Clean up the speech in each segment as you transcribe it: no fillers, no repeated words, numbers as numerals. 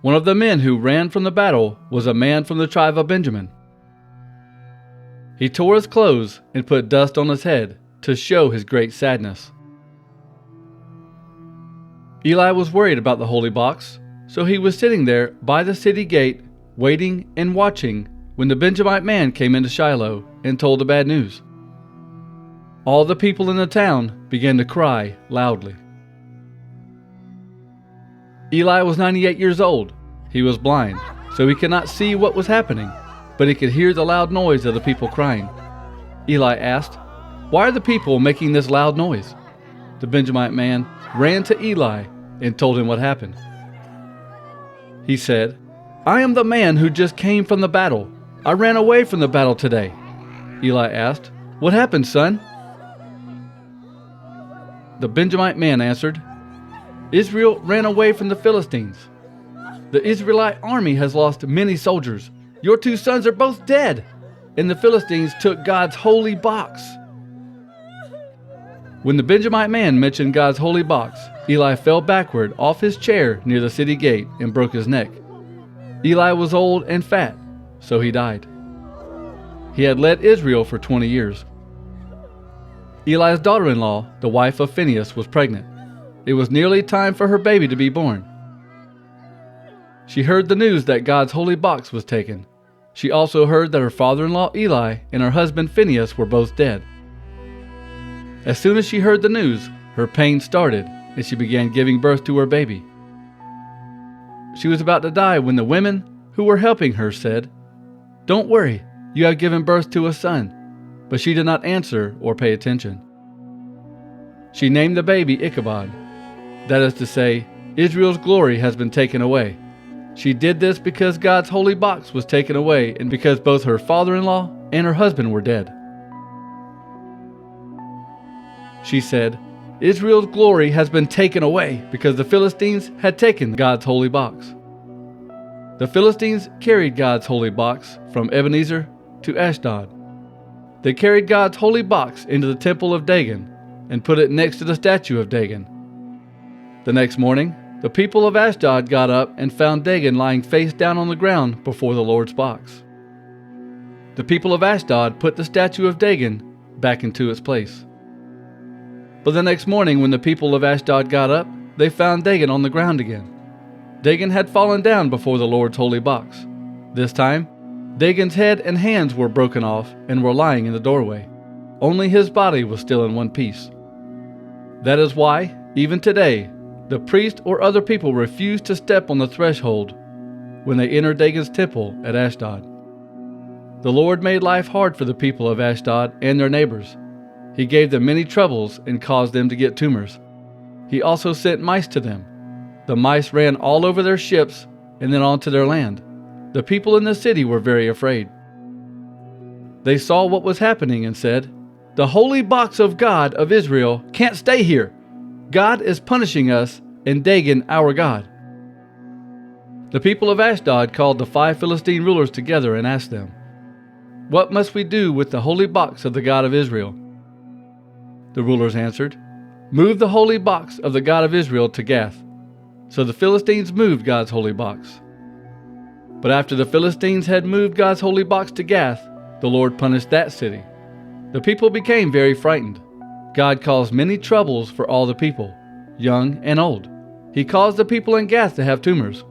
One of the men who ran from the battle was a man from the tribe of Benjamin. He tore his clothes and put dust on his head to show his great sadness. Eli was worried about the holy box, so he was sitting there by the city gate, waiting and watching when the Benjamite man came into Shiloh and told the bad news. All the people in the town began to cry loudly. Eli was 98 years old. He was blind, so he could not see what was happening, but he could hear the loud noise of the people crying. Eli asked, "Why are the people making this loud noise?" The Benjamite man ran to Eli and told him what happened. He said, "I am the man who just came from the battle. I ran away from the battle today." Eli asked, "What happened, son?" The Benjamite man answered, "Israel ran away from the Philistines. The Israelite army has lost many soldiers. Your 2 sons are both dead, and the Philistines took God's holy box." When the Benjamite man mentioned God's holy box, Eli fell backward off his chair near the city gate and broke his neck. Eli was old and fat, so he died. He had led Israel for 20 years. Eli's daughter-in-law, the wife of Phinehas, was pregnant. It was nearly time for her baby to be born. She heard the news that God's holy box was taken. She also heard that her father-in-law Eli and her husband Phinehas were both dead. As soon as she heard the news, her pain started and she began giving birth to her baby. She was about to die when the women who were helping her said, "Don't worry, you have given birth to a son." But she did not answer or pay attention. She named the baby Ichabod. That is to say, Israel's glory has been taken away. She did this because God's holy box was taken away and because both her father-in-law and her husband were dead. She said, "Israel's glory has been taken away because the Philistines had taken God's holy box." The Philistines carried God's holy box from Ebenezer to Ashdod. They carried God's holy box into the temple of Dagon and put it next to the statue of Dagon. The next morning, the people of Ashdod got up and found Dagon lying face down on the ground before the Lord's box. The people of Ashdod put the statue of Dagon back into its place. But the next morning, when the people of Ashdod got up, they found Dagon on the ground again. Dagon had fallen down before the Lord's holy box. This time, Dagon's head and hands were broken off and were lying in the doorway. Only his body was still in one piece. That is why, even today, the priest or other people refuse to step on the threshold when they enter Dagon's temple at Ashdod. The Lord made life hard for the people of Ashdod and their neighbors. He gave them many troubles and caused them to get tumors. He also sent mice to them. The mice ran all over their ships and then onto their land. The people in the city were very afraid. They saw what was happening and said, "The holy box of God of Israel can't stay here. God is punishing us and Dagon our God." The people of Ashdod called the 5 Philistine rulers together and asked them, "What must we do with the holy box of the God of Israel?" The rulers answered, "Move the holy box of the God of Israel to Gath." So the Philistines moved God's holy box. But after the Philistines had moved God's holy box to Gath, the Lord punished that city. The people became very frightened. God caused many troubles for all the people, young and old. He caused the people in Gath to have tumors.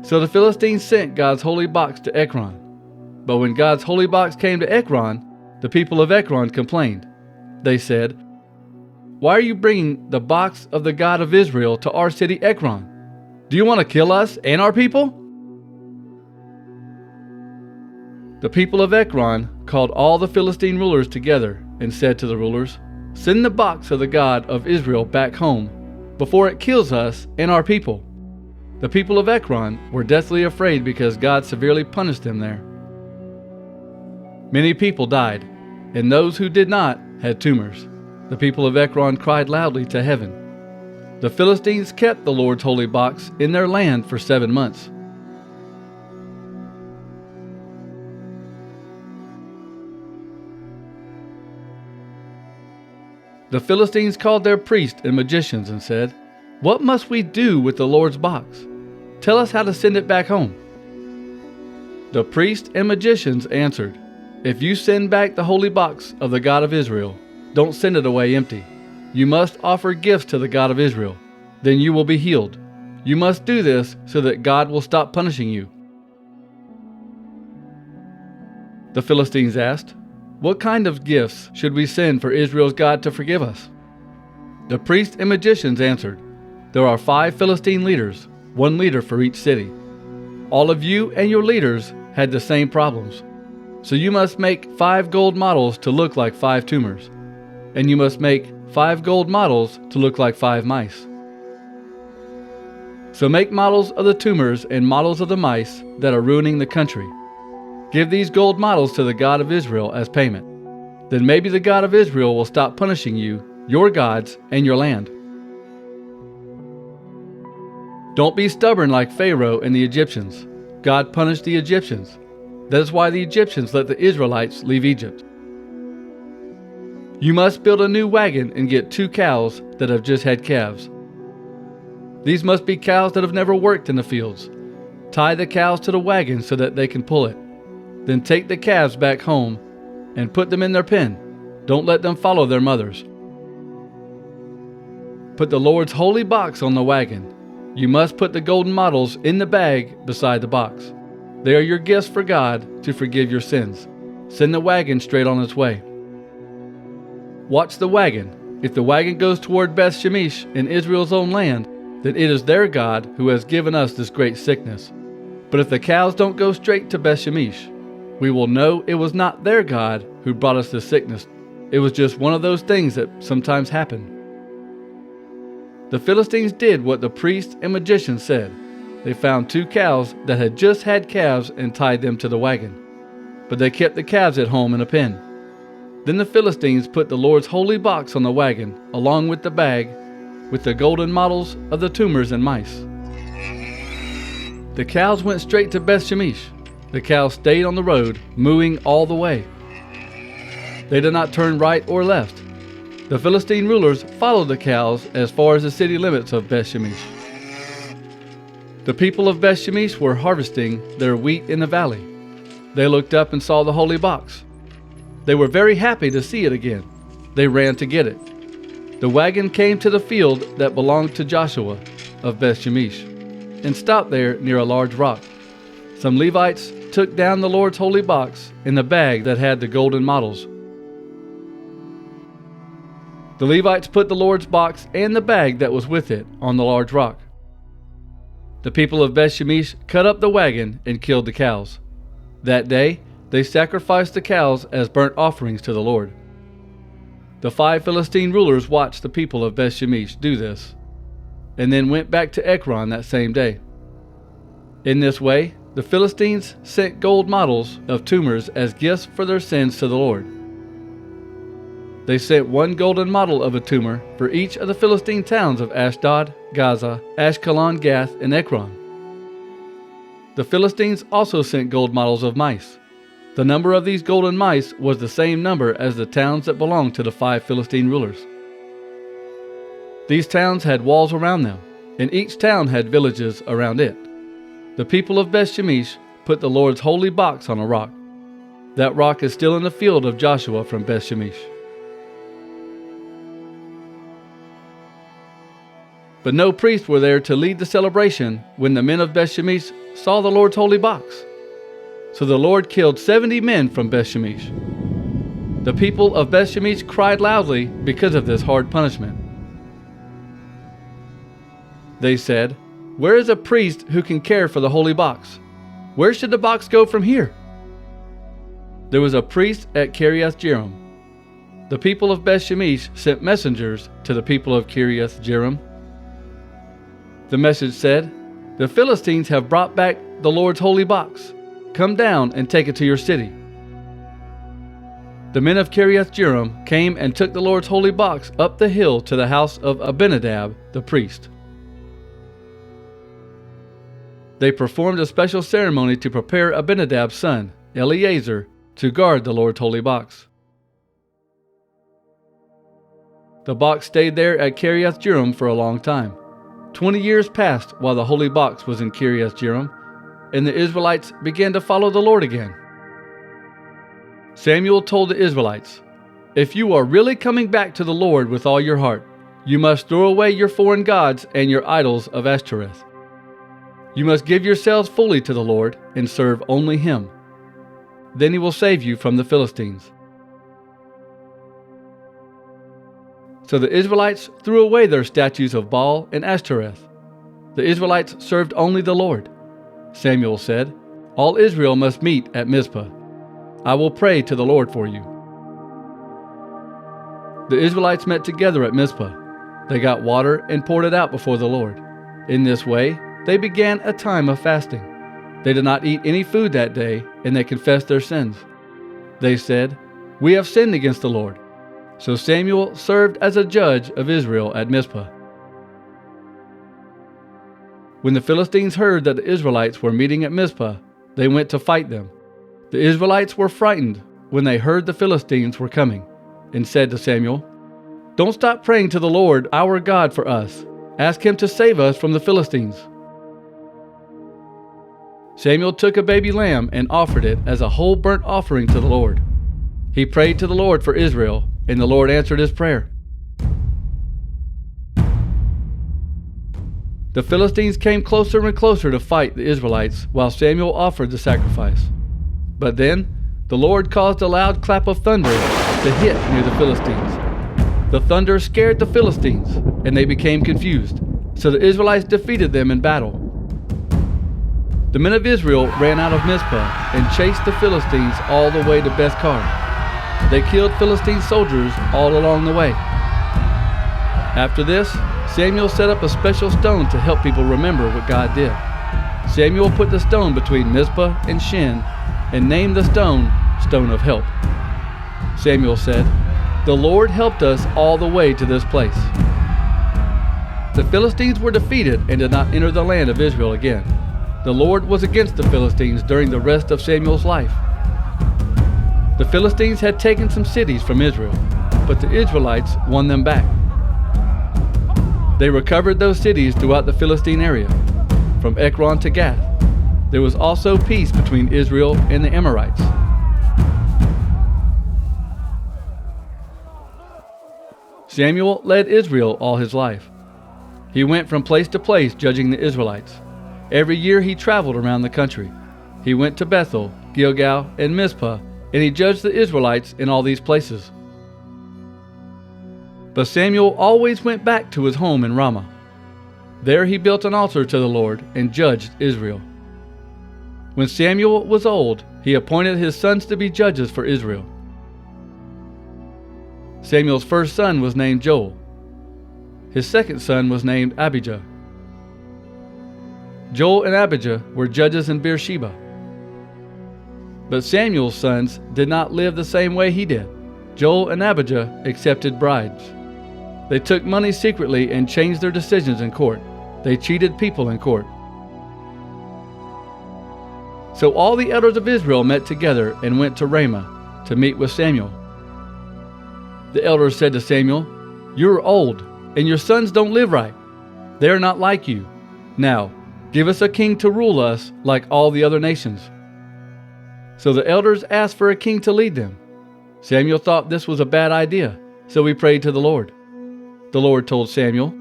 So the Philistines sent God's holy box to Ekron. But when God's holy box came to Ekron, the people of Ekron complained. They said, "Why are you bringing the box of the God of Israel to our city Ekron? Do you want to kill us and our people?" The people of Ekron called all the Philistine rulers together and said to the rulers, "Send the box of the God of Israel back home before it kills us and our people." The people of Ekron were deathly afraid because God severely punished them there. Many people died, and those who did not had tumors. The people of Ekron cried loudly to heaven. The Philistines kept the Lord's holy box in their land for 7 months. The Philistines called their priests and magicians and said, "What must we do with the Lord's box?" Tell us how to send it back home." The priests and magicians answered, "If you send back the holy box of the God of Israel, don't send it away empty. You must offer gifts to the God of Israel. Then you will be healed. You must do this so that God will stop punishing you." The Philistines asked, "What kind of gifts should we send for Israel's God to forgive us?" The priests and magicians answered, "There are 5 Philistine leaders, 1 leader for each city. All of you and your leaders had the same problems. So you must make 5 gold models to look like 5 tumors, and you must make 5 gold models to look like 5 mice. So make models of the tumors and models of the mice that are ruining the country. Give these gold models to the God of Israel as payment. Then maybe the God of Israel will stop punishing you, your gods, and your land. Don't be stubborn like Pharaoh and the Egyptians. God punished the Egyptians. That is why the Egyptians let the Israelites leave Egypt. You must build a new wagon and get 2 cows that have just had calves. These must be cows that have never worked in the fields. Tie the cows to the wagon so that they can pull it. Then take the calves back home and put them in their pen. Don't let them follow their mothers. Put the Lord's holy box on the wagon. You must put the golden models in the bag beside the box. They are your gifts for God to forgive your sins. Send the wagon straight on its way. Watch the wagon. If the wagon goes toward Beth Shemesh in Israel's own land, then it is their God who has given us this great sickness. But if the cows don't go straight to Beth Shemesh, we will know it was not their God who brought us this sickness. It was just one of those things that sometimes happen." The Philistines did what the priests and magicians said. They found 2 cows that had just had calves and tied them to the wagon. But they kept the calves at home in a pen. Then the Philistines put the Lord's holy box on the wagon, along with the bag, with the golden models of the tumors and mice. The cows went straight to Beth Shemesh. The cows stayed on the road, mooing all the way. They did not turn right or left. The Philistine rulers followed the cows as far as the city limits of Beth Shemesh. The people of Beth Shemesh were harvesting their wheat in the valley. They looked up and saw the holy box. They were very happy to see it again. They ran to get it. The wagon came to the field that belonged to Joshua of Beth Shemesh and stopped there near a large rock. Some Levites took down the Lord's holy box in the bag that had the golden models. The Levites put the Lord's box and the bag that was with it on the large rock. The people of Beth Shemesh cut up the wagon and killed the cows. That day, they sacrificed the cows as burnt offerings to the Lord. The 5 Philistine rulers watched the people of Beth Shemesh do this, and then went back to Ekron that same day. In this way, the Philistines sent gold models of tumors as gifts for their sins to the Lord. They sent 1 golden model of a tumor for each of the Philistine towns of Ashdod, Gaza, Ashkelon, Gath, and Ekron. The Philistines also sent gold models of mice. The number of these golden mice was the same number as the towns that belonged to the 5 Philistine rulers. These towns had walls around them, and each town had villages around it. The people of Beth Shemesh put the Lord's holy box on a rock. That rock is still in the field of Joshua from Beth Shemesh. But no priests were there to lead the celebration when the men of Beth Shemesh saw the Lord's holy box. So the Lord killed 70 men from Beth Shemesh. The people of Beth Shemesh cried loudly because of this hard punishment. They said, "Where is a priest who can care for the holy box? Where should the box go from here?" There was a priest at Kiriath Jearim. The people of Beth Shemesh sent messengers to the people of Kiriath Jearim. The message said, "The Philistines have brought back the Lord's holy box. Come down and take it to your city." The men of Kiriath Jearim came and took the Lord's holy box up the hill to the house of Abinadab the priest. They performed a special ceremony to prepare Abinadab's son, Eleazar, to guard the Lord's holy box. The box stayed there at Kiriath Jearim for a long time. 20 years passed while the holy box was in Kiriath Jearim, and the Israelites began to follow the Lord again. Samuel told the Israelites, "If you are really coming back to the Lord with all your heart, you must throw away your foreign gods and your idols of Ashtoreth. You must give yourselves fully to the Lord and serve only Him. Then He will save you from the Philistines." So the Israelites threw away their statues of Baal and Ashtoreth. The Israelites served only the Lord. Samuel said, "All Israel must meet at Mizpah. I will pray to the Lord for you." The Israelites met together at Mizpah. They got water and poured it out before the Lord. In this way, they began a time of fasting. They did not eat any food that day, and they confessed their sins. They said, "We have sinned against the Lord." So Samuel served as a judge of Israel at Mizpah. When the Philistines heard that the Israelites were meeting at Mizpah, they went to fight them. The Israelites were frightened when they heard the Philistines were coming, and said to Samuel, "Don't stop praying to the Lord our God for us. Ask Him to save us from the Philistines." Samuel took a baby lamb and offered it as a whole burnt offering to the Lord. He prayed to the Lord for Israel, and the Lord answered his prayer. The Philistines came closer and closer to fight the Israelites while Samuel offered the sacrifice. But then the Lord caused a loud clap of thunder to hit near the Philistines. The thunder scared the Philistines, and they became confused, so the Israelites defeated them in battle. The men of Israel ran out of Mizpah and chased the Philistines all the way to Beth-kar. They killed Philistine soldiers all along the way. After this, Samuel set up a special stone to help people remember what God did. Samuel put the stone between Mizpah and Shin and named the stone Stone of Help. Samuel said, "The Lord helped us all the way to this place." The Philistines were defeated and did not enter the land of Israel again. The Lord was against the Philistines during the rest of Samuel's life. The Philistines had taken some cities from Israel, but the Israelites won them back. They recovered those cities throughout the Philistine area, from Ekron to Gath. There was also peace between Israel and the Amorites. Samuel led Israel all his life. He went from place to place judging the Israelites. Every year he traveled around the country. He went to Bethel, Gilgal, and Mizpah, and he judged the Israelites in all these places. But Samuel always went back to his home in Ramah. There he built an altar to the Lord and judged Israel. When Samuel was old, he appointed his sons to be judges for Israel. Samuel's first son was named Joel. His second son was named Abijah. Joel and Abijah were judges in Beersheba. But Samuel's sons did not live the same way he did. Joel and Abijah accepted bribes. They took money secretly and changed their decisions in court. They cheated people in court. So all the elders of Israel met together and went to Ramah to meet with Samuel. The elders said to Samuel, "You are old, and your sons don't live right. They are not like you. Now, give us a king to rule us like all the other nations." So the elders asked for a king to lead them. Samuel thought this was a bad idea, so he prayed to the Lord. The Lord told Samuel,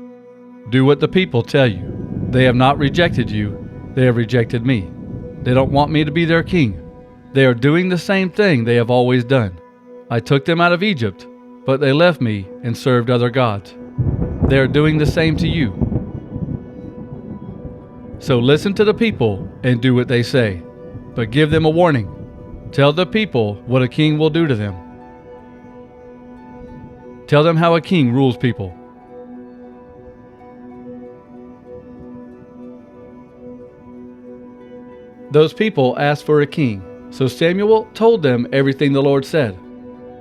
"Do what the people tell you. They have not rejected you, they have rejected me. They don't want me to be their king. They are doing the same thing they have always done. I took them out of Egypt, but they left me and served other gods. They are doing the same to you. So listen to the people and do what they say, but give them a warning. Tell the people what a king will do to them. Tell them how a king rules people." Those people asked for a king, so Samuel told them everything the Lord said.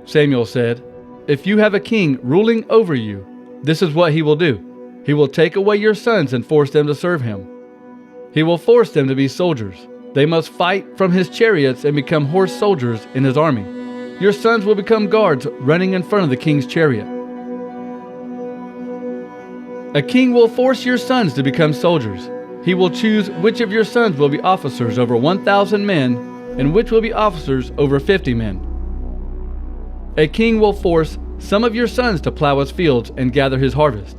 Samuel said, "If you have a king ruling over you, this is what he will do. He will take away your sons and force them to serve him. He will force them to be soldiers. They must fight from his chariots and become horse soldiers in his army. Your sons will become guards running in front of the king's chariot. A king will force your sons to become soldiers. He will choose which of your sons will be officers over 1,000 men and which will be officers over 50 men. A king will force some of your sons to plow his fields and gather his harvest.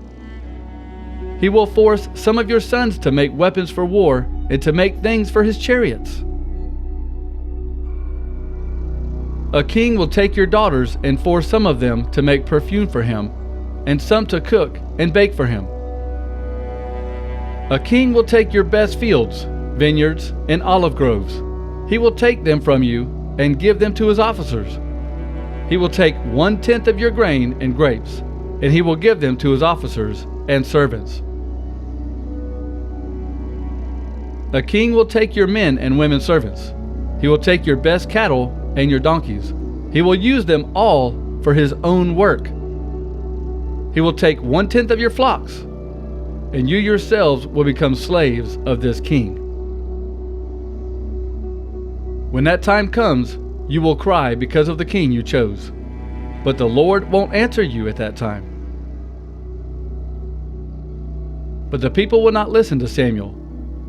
He will force some of your sons to make weapons for war and to make things for his chariots. A king will take your daughters and force some of them to make perfume for him, and some to cook and bake for him. A king will take your best fields, vineyards, and olive groves. He will take them from you and give them to his officers. He will take 1/10 of your grain and grapes, and he will give them to his officers and servants. A king will take your men and women servants. He will take your best cattle and your donkeys. He will use them all for his own work. He will take 1/10 of your flocks, and you yourselves will become slaves of this king. When that time comes, you will cry because of the king you chose, but the Lord won't answer you at that time. But the people would not listen to Samuel.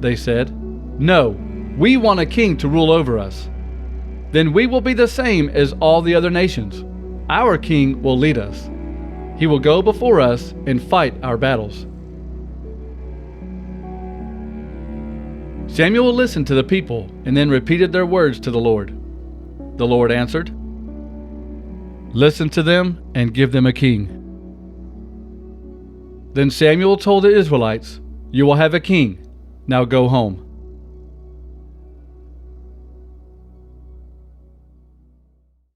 They said, "No, we want a king to rule over us. Then we will be the same as all the other nations. Our king will lead us. He will go before us and fight our battles." Samuel listened to the people and then repeated their words to the Lord. The Lord answered, "Listen to them and give them a king." Then Samuel told the Israelites, "You will have a king. Now go home."